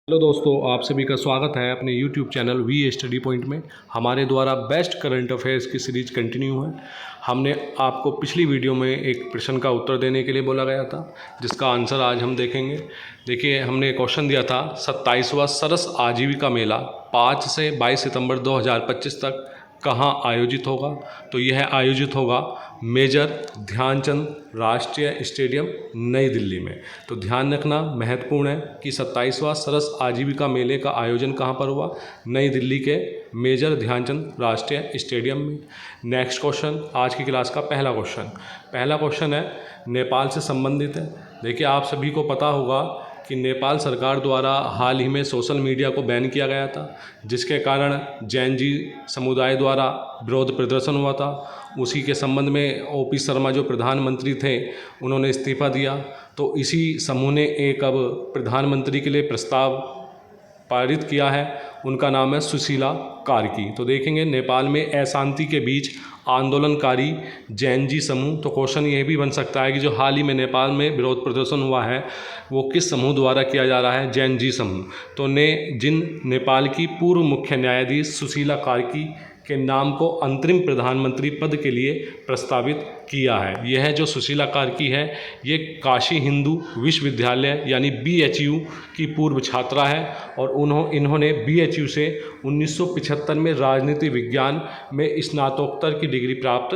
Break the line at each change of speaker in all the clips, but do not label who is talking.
Hello दोस्तों, आप सभी का स्वागत है अपने YouTube channel we study point में। हमारे द्वारा बेस्ट करंट अफेयर्स की सीरीज कंटिन्यू है। हमने आपको पिछली वीडियो में एक प्रश्न का उत्तर देने के लिए बोला गया था, जिसका आंसर आज हम देखेंगे। देखिए, हमने क्वेश्चन दिया था 27वां सरस आजीविका मेला 5 से 22 सितंबर 2025 तक कहाँ आयोजित होगा। तो यह आयोजित होगा मेजर ध्यानचंद राष्ट्रीय स्टेडियम नई दिल्ली में। तो ध्यान रखना महत्वपूर्ण है कि 27वां सरस आजीविका मेले का आयोजन कहाँ पर हुआ, नई दिल्ली के मेजर ध्यानचंद राष्ट्रीय स्टेडियम में। नेक्स्ट क्वेश्चन, आज की क्लास का पहला क्वेश्चन है नेपाल से संबंधित है। देखिए, आप सभी को पता होगा कि नेपाल सरकार द्वारा हाल ही में सोशल मीडिया को बैन किया गया था, जिसके कारण जैन जी समुदाय द्वारा विरोध प्रदर्शन हुआ था। उसी के संबंध में ओपी शर्मा जो प्रधानमंत्री थे, उन्होंने इस्तीफा दिया। तो इसी समूह ने एक अब प्रधानमंत्री के लिए प्रस्ताव पारित किया है, उनका नाम है सुशीला कार्की। तो देखेंगे नेपाल में अशांति के बीच आंदोलनकारी जैन जी समूह। तो क्वेश्चन ये भी बन सकता है कि जो हाल ही में नेपाल में विरोध प्रदर्शन हुआ है वो किस समूह द्वारा किया जा रहा है, जैन जी समूह। तो जिन नेपाल की पूर्व मुख्य न्यायाधीश सुशीला कार्की के नाम को अंतरिम प्रधानमंत्री पद के लिए प्रस्तावित किया है। यह जो सुशीला कार्की है, ये काशी हिंदू विश्वविद्यालय यानी BHU की पूर्व छात्रा है और इन्होंने BHU से 1975 में राजनीति विज्ञान में स्नातकोत्तर की डिग्री प्राप्त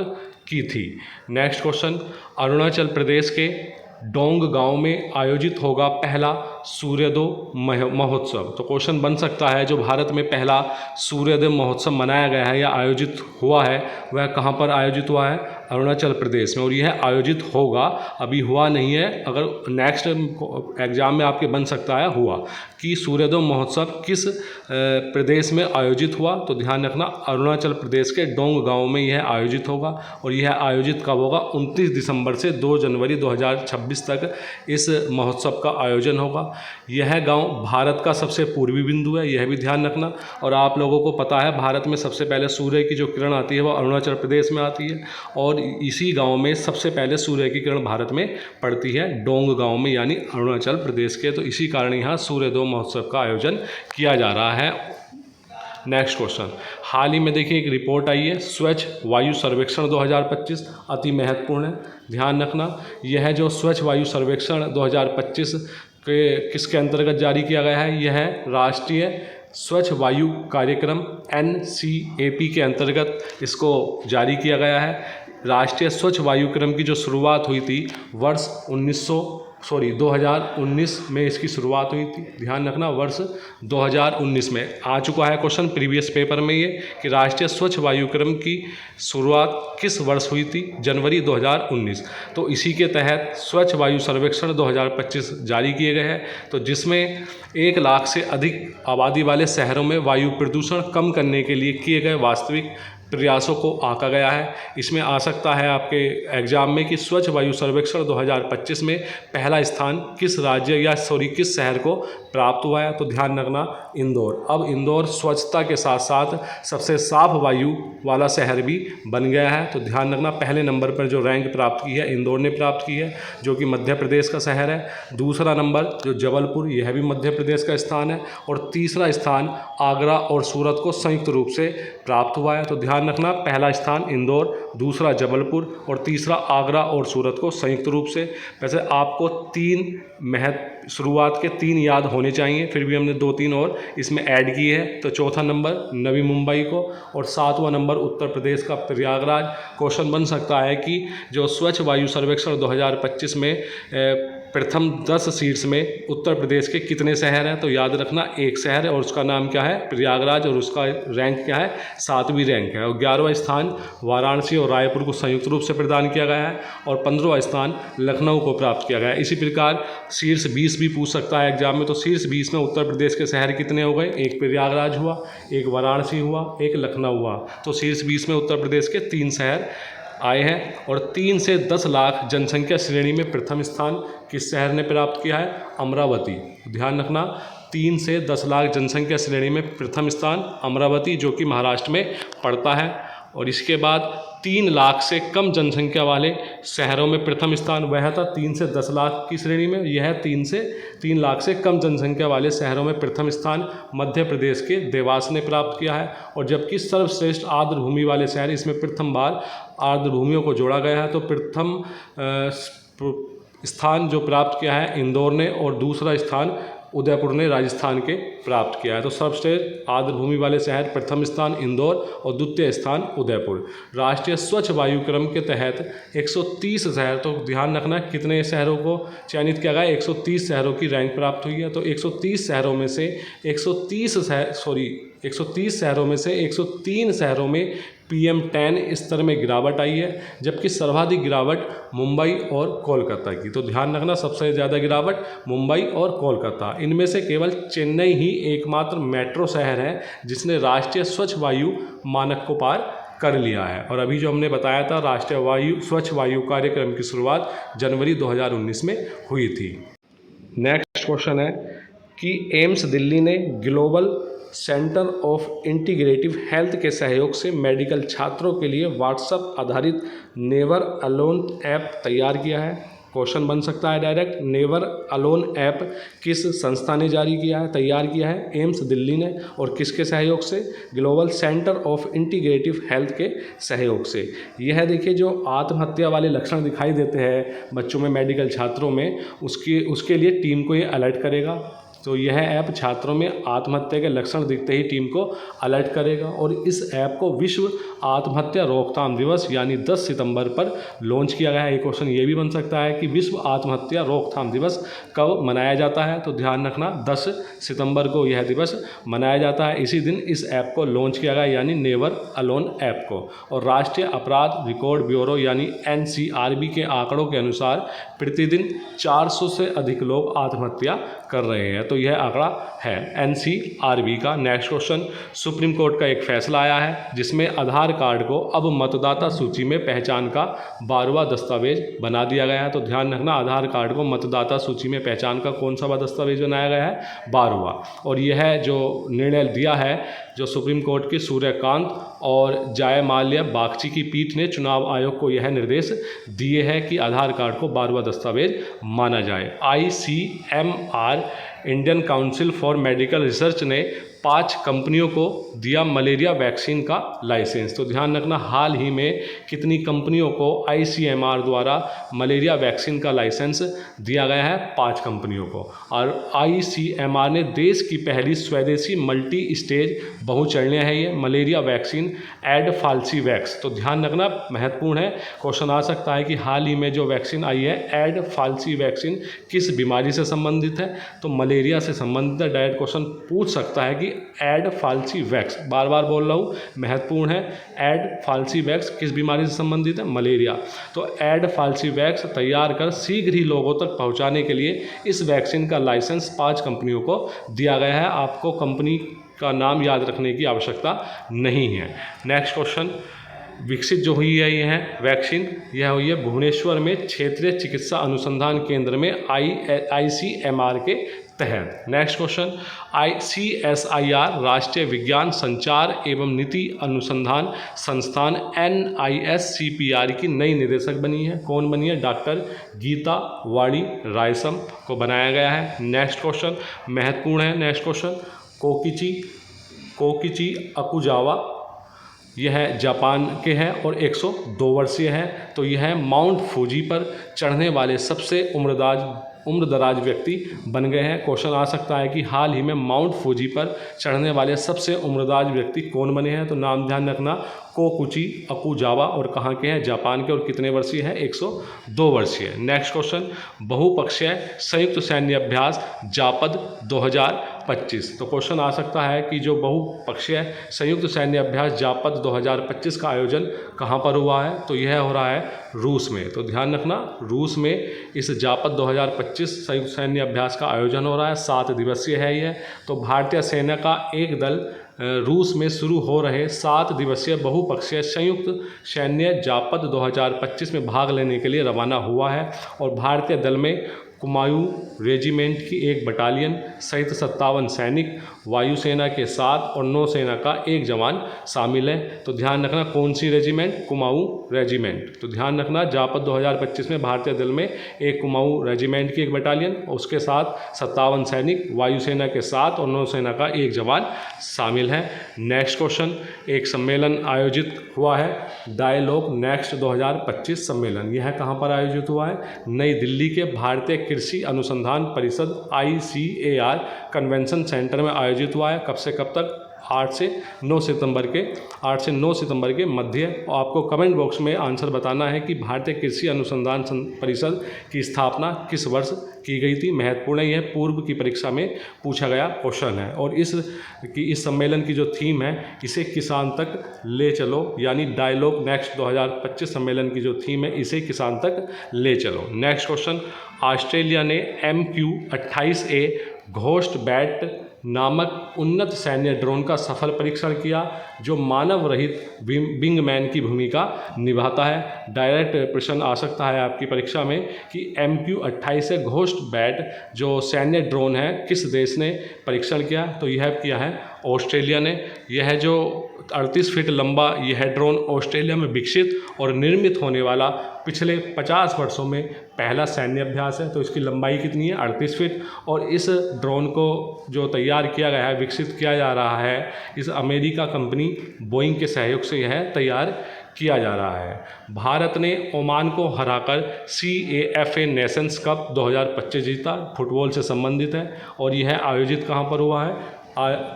की थी। नेक्स्ट क्वेश्चन, अरुणाचल प्रदेश के डोंग गांव में आयोजित होगा पहला सूर्योदय महोत्सव। तो क्वेश्चन बन सकता है, जो भारत में पहला सूर्योदय महोत्सव मनाया गया है या आयोजित हुआ है, वह कहाँ पर आयोजित हुआ है, अरुणाचल प्रदेश में। और यह आयोजित होगा, अभी हुआ नहीं है। अगर नेक्स्ट एग्जाम में आपके बन सकता है हुआ कि सूर्योदय महोत्सव किस प्रदेश में आयोजित हुआ। तो ध्यान रखना, अरुणाचल प्रदेश के डोंग गांव में यह आयोजित होगा। और यह आयोजित कब होगा, 29 दिसंबर से 2 जनवरी 2026 तक इस महोत्सव का आयोजन होगा। यह गांव भारत का सबसे पूर्वी बिंदु है, यह भी ध्यान रखना। और आप लोगों को पता है, भारत में सबसे पहले सूर्य की जो किरण आती है वो अरुणाचल प्रदेश में आती है, और इसी गांव में सबसे पहले सूर्य की किरण भारत में पड़ती है, डोंग गांव में, यानी अरुणाचल प्रदेश के। तो इसी कारण यहाँ सूर्योदय महोत्सव का आयोजन किया जा रहा है। नेक्स्ट क्वेश्चन, हाल ही में देखिए एक रिपोर्ट आई है, स्वच्छ वायु सर्वेक्षण 2025, अति महत्वपूर्ण है, ध्यान रखना। यह जो स्वच्छ वायु सर्वेक्षण 2025 के किसके अंतर्गत जारी किया गया है, यह राष्ट्रीय स्वच्छ वायु कार्यक्रम NCAP के अंतर्गत इसको जारी किया गया है। राष्ट्रीय स्वच्छ वायु क्रम की जो शुरुआत हुई थी वर्ष 2019 में इसकी शुरुआत हुई थी। ध्यान रखना, वर्ष 2019 में आ चुका है क्वेश्चन प्रीवियस पेपर में ये, कि राष्ट्रीय स्वच्छ वायु क्रम की शुरुआत किस वर्ष हुई थी, जनवरी 2019। तो इसी के तहत स्वच्छ वायु सर्वेक्षण 2025 जारी किए गए हैं, तो जिसमें 1 लाख से अधिक आबादी वाले शहरों में वायु प्रदूषण कम करने के लिए किए गए वास्तविक प्रयासों को आंका गया है। इसमें आ सकता है आपके एग्जाम में कि स्वच्छ वायु सर्वेक्षण 2025 में पहला स्थान किस राज्य या किस शहर को प्राप्त हुआ है। तो ध्यान रखना, इंदौर। अब इंदौर स्वच्छता के साथ साथ सबसे साफ वायु वाला शहर भी बन गया है। तो ध्यान रखना, पहले नंबर पर जो रैंक प्राप्त की है इंदौर ने प्राप्त की है, जो कि मध्य प्रदेश का शहर है। दूसरा नंबर जो जबलपुर, यह भी मध्य प्रदेश का स्थान है। और तीसरा स्थान आगरा और सूरत को संयुक्त रूप से प्राप्त हुआ है। तो ध्यान रखना, पहला स्थान इंदौर, दूसरा जबलपुर और तीसरा आगरा और सूरत को संयुक्त रूप से। वैसे आपको 3 शुरुआत के 3 याद होने चाहिए, फिर भी हमने 2-3 और इसमें ऐड किए हैं। तो चौथा नंबर नवी मुंबई को और 7वां नंबर उत्तर प्रदेश का प्रयागराज। क्वेश्चन बन सकता है कि जो स्वच्छ वायु सर्वेक्षण 2025 में प्रथम 10 सीट्स में उत्तर प्रदेश के कितने शहर हैं। तो याद रखना, 1 शहर है और उसका नाम क्या है, प्रयागराज, और उसका रैंक क्या है, 7वीं रैंक है। और 11वां स्थान वाराणसी और रायपुर को संयुक्त रूप से प्रदान किया गया है, और 15वां स्थान लखनऊ को प्राप्त किया गया है। इसी प्रकार शीर्ष 20 भी पूछ सकता है एग्जाम में। तो शीर्ष 20 में उत्तर प्रदेश के शहर कितने हो गए, 1 प्रयागराज हुआ, 1 वाराणसी हुआ, 1 लखनऊ हुआ। तो शीर्ष 20 में उत्तर प्रदेश के 3 शहर आए हैं। और 3 से 10 लाख जनसंख्या श्रेणी में प्रथम स्थान किस शहर ने प्राप्त किया है, अमरावती। ध्यान रखना, 3 से 10 लाख जनसंख्या श्रेणी में प्रथम स्थान अमरावती, जो कि महाराष्ट्र में पड़ता है। और इसके बाद 3 लाख से कम जनसंख्या वाले शहरों में प्रथम स्थान वह था 3 से 10 लाख की श्रेणी में। यह 3 लाख से कम जनसंख्या वाले शहरों में प्रथम स्थान मध्य प्रदेश के देवास ने प्राप्त किया है। और जबकि सर्वश्रेष्ठ आर्द्र भूमि वाले शहर, इसमें प्रथम बार आर्द्र भूमियों को जोड़ा गया है, तो प्रथम स्थान जो प्राप्त किया है इंदौर ने और दूसरा स्थान उदयपुर ने राजस्थान के प्राप्त किया है। तो सर्वश्रेष्ठ आर्द्र भूमि वाले शहर प्रथम स्थान इंदौर और द्वितीय स्थान उदयपुर। राष्ट्रीय स्वच्छ वायु क्रम के तहत 130 शहर, तो ध्यान रखना कितने शहरों को चयनित किया गया, 130 शहरों की रैंक प्राप्त हुई है। तो 130 शहरों में से 130 शहरों में से 103 शहरों में PM10 स्तर में गिरावट आई है, जबकि सर्वाधिक गिरावट मुंबई और कोलकाता की। तो ध्यान रखना सबसे ज़्यादा गिरावट मुंबई और कोलकाता। इनमें से केवल चेन्नई ही एकमात्र मेट्रो शहर है जिसने राष्ट्रीय स्वच्छ वायु मानक को पार कर लिया है। और अभी जो हमने बताया था राष्ट्रीय स्वच्छ वायु कार्यक्रम की शुरुआत जनवरी 2019 में हुई थी। नेक्स्ट क्वेश्चन है कि एम्स दिल्ली ने global centre of integrative health के सहयोग से मेडिकल छात्रों के लिए व्हाट्सएप आधारित नेवर अलोन ऐप तैयार किया है। क्वेश्चन बन सकता है डायरेक्ट, नेवर अलोन ऐप किस संस्था ने तैयार किया है? एम्स दिल्ली ने। और किसके सहयोग से? Global centre of integrative health के सहयोग से। यह देखिए जो आत्महत्या वाले लक्षण दिखाई देते हैं बच्चों में, मेडिकल छात्रों में, उसके लिए टीम को ये अलर्ट करेगा। तो यह ऐप छात्रों में आत्महत्या के लक्षण दिखते ही टीम को अलर्ट करेगा। और इस ऐप को विश्व आत्महत्या रोकथाम दिवस यानी 10 सितंबर पर लॉन्च किया गया है। एक क्वेश्चन ये भी बन सकता है कि विश्व आत्महत्या रोकथाम दिवस कब मनाया जाता है? तो ध्यान रखना 10 सितंबर को यह दिवस मनाया जाता है। इसी दिन इस ऐप को लॉन्च किया गया यानी नेवर अलोन ऐप को। और राष्ट्रीय अपराध रिकॉर्ड ब्यूरो यानी NCRB के आंकड़ों के अनुसार प्रतिदिन 400 से अधिक लोग आत्महत्या कर रहे हैं। तो यह आंकड़ा है NCRB का। नेक्स्ट क्वेश्चन, सुप्रीम कोर्ट का एक फैसला आया है जिसमें आधार कार्ड को अब मतदाता सूची में पहचान का 12वां दस्तावेज बना दिया गया है। तो ध्यान रखना आधार कार्ड को मतदाता सूची में पहचान का कौन सा दस्तावेज बनाया गया है? 12वां। और यह जो निर्णय दिया है जो सुप्रीम कोर्ट के सूर्यकांत और जयमाल्या बागची की पीठ ने चुनाव आयोग को यह निर्देश दिए हैं कि आधार कार्ड को 12वां दस्तावेज माना जाए। ICMR Indian council for medical research ने 5 कंपनियों को दिया मलेरिया वैक्सीन का लाइसेंस। तो ध्यान रखना हाल ही में कितनी कंपनियों को ICMR द्वारा मलेरिया वैक्सीन का लाइसेंस दिया गया है? 5 कंपनियों को। और ICMR ने देश की पहली स्वदेशी मल्टी स्टेज बहुचरणीय है ये मलेरिया वैक्सीन एडफाल्सीवैक्स। तो ध्यान रखना महत्वपूर्ण है, क्वेश्चन आ सकता है कि हाल ही में जो वैक्सीन आई है एडफाल्सीवैक्सीन किस बीमारी से संबंधित है? तो मलेरिया से संबंधित है। डायरेक्ट क्वेश्चन पूछ सकता है कि एडफाल्सीवैक्स, बार बार बोल रहा हूँ महत्वपूर्ण है, एडफाल्सीवैक्स किस बीमारी से संबंधित है? मलेरिया। तो एडफाल्सीवैक्स तैयार कर शीघ्र ही लोगों तक पहुँचाने के लिए इस वैक्सीन का लाइसेंस 5 कंपनियों को दिया गया है। आपको कंपनी का नाम याद रखने की आवश्यकता नहीं है। नेक्स्ट क्वेश्चन, विकसित जो हुई है ये है वैक्सीन, यह हुई है भुवनेश्वर में क्षेत्रीय चिकित्सा अनुसंधान केंद्र में ICMR के तहत। नेक्स्ट क्वेश्चन, CSIR राष्ट्रीय विज्ञान संचार एवं नीति अनुसंधान संस्थान NISCPR की नई निदेशक बनी है। कौन बनी है? डॉक्टर गीता वाणी रायसम को बनाया गया है। नेक्स्ट क्वेश्चन महत्वपूर्ण है। नेक्स्ट क्वेश्चन, कोकिची अकुजावा, यह जापान के हैं और 102 वर्षीय है। तो यह माउंट फूजी पर चढ़ने वाले सबसे उम्रदराज व्यक्ति बन गए हैं। क्वेश्चन आ सकता है कि हाल ही में माउंट फूजी पर चढ़ने वाले सबसे उम्रदराज व्यक्ति कौन बने हैं? तो नाम ध्यान रखना कोकुची अकुजावा, और कहाँ के हैं? जापान के। और कितने वर्षीय है? 102 वर्षीय। नेक्स्ट क्वेश्चन, बहुपक्षीय संयुक्त सैन्य अभ्यास जापद 2025। तो क्वेश्चन आ सकता है कि जो बहुपक्षीय संयुक्त सैन्य अभ्यास जापद 2025 का आयोजन कहाँ पर हुआ है? तो यह हो रहा है रूस में। तो ध्यान रखना रूस में इस जापद 2025 संयुक्त सैन्य अभ्यास का आयोजन हो रहा है। 7 दिवसीय है यह। तो भारतीय सेना का एक दल रूस में शुरू हो रहे 7 दिवसीय बहुपक्षीय संयुक्त सैन्य जापद 2025 में भाग लेने के लिए रवाना हुआ है। और भारतीय दल में कुमाऊं रेजिमेंट की एक बटालियन सहित 57 सैनिक, वायुसेना के 7 और नौसेना का 1 जवान शामिल है। तो ध्यान रखना कौन सी रेजिमेंट, कुमाऊं रेजिमेंट। तो ध्यान रखना जापद 2025 में भारतीय दल में एक कुमाऊं रेजिमेंट की एक बटालियन, उसके साथ 57 सैनिक, वायुसेना के 7 और नौसेना का 1 जवान शामिल है। नेक्स्ट क्वेश्चन, एक सम्मेलन आयोजित हुआ है, डायलॉग नेक्स्ट 2025 सम्मेलन। यह कहाँ पर आयोजित हुआ है? नई दिल्ली के भारतीय कृषि अनुसंधान परिषद ICAR कन्वेंशन सेंटर में आयोजित हुआ है। कब से कब तक? 8 से 9 सितंबर के मध्य। आपको कमेंट बॉक्स में आंसर बताना है कि भारतीय कृषि अनुसंधान परिषद की स्थापना किस वर्ष की गई थी। महत्वपूर्ण है, यह पूर्व की परीक्षा में पूछा गया क्वेश्चन है। और इस सम्मेलन की जो थीम है, इसे किसान तक ले चलो, यानी डायलॉग नेक्स्ट 2025 सम्मेलन की जो थीम है, इसे किसान तक ले चलो। नेक्स्ट क्वेश्चन, ऑस्ट्रेलिया ने MQ-28A घोस्ट बैट नामक उन्नत सैन्य ड्रोन का सफल परीक्षण किया, जो मानव रहित विंगमैन की भूमिका निभाता है। डायरेक्ट प्रश्न आ सकता है आपकी परीक्षा में कि MQ-28 घोस्ट बैट जो सैन्य ड्रोन है, किस देश ने परीक्षण किया? तो यह किया है ऑस्ट्रेलिया ने। यह जो 38 फीट लंबा यह ड्रोन ऑस्ट्रेलिया में विकसित और निर्मित होने वाला पिछले 50 वर्षों में पहला सैन्य अभ्यास है। तो इसकी लंबाई कितनी है? 38 फीट। और इस ड्रोन को जो तैयार किया गया है, विकसित किया जा रहा है, इस अमेरिका कंपनी बोइंग के सहयोग से यह तैयार किया जा रहा है। भारत ने ओमान को हराकर CAFA नेशंस कप 2025 जीता, फुटबॉल से संबंधित है। और यह आयोजित कहाँ पर हुआ है?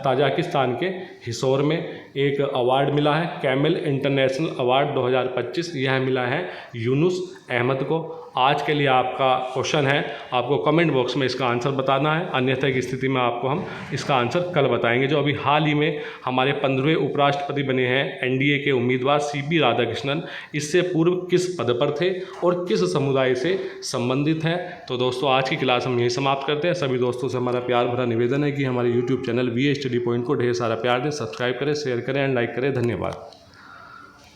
ताजिकिस्तान के हिसोर में। एक अवार्ड मिला है, कैमल इंटरनेशनल अवार्ड 2025, यह मिला है यूनुस अहमद को। आज के लिए आपका क्वेश्चन है, आपको कमेंट बॉक्स में इसका आंसर बताना है, अन्यथा की स्थिति में आपको हम इसका आंसर कल बताएंगे। जो अभी हाल ही में हमारे 15वें उपराष्ट्रपति बने हैं NDA के उम्मीदवार CP राधाकृष्णन, इससे पूर्व किस पद पर थे और किस समुदाय से संबंधित हैं। तो दोस्तों, आज की क्लास हम यहीं समाप्त करते हैं। सभी दोस्तों से हमारा प्यार भरा निवेदन है कि हमारे YouTube channel VA study point को ढेर सारा प्यार दें, सब्सक्राइब करें, शेयर करें एंड लाइक करें। धन्यवाद।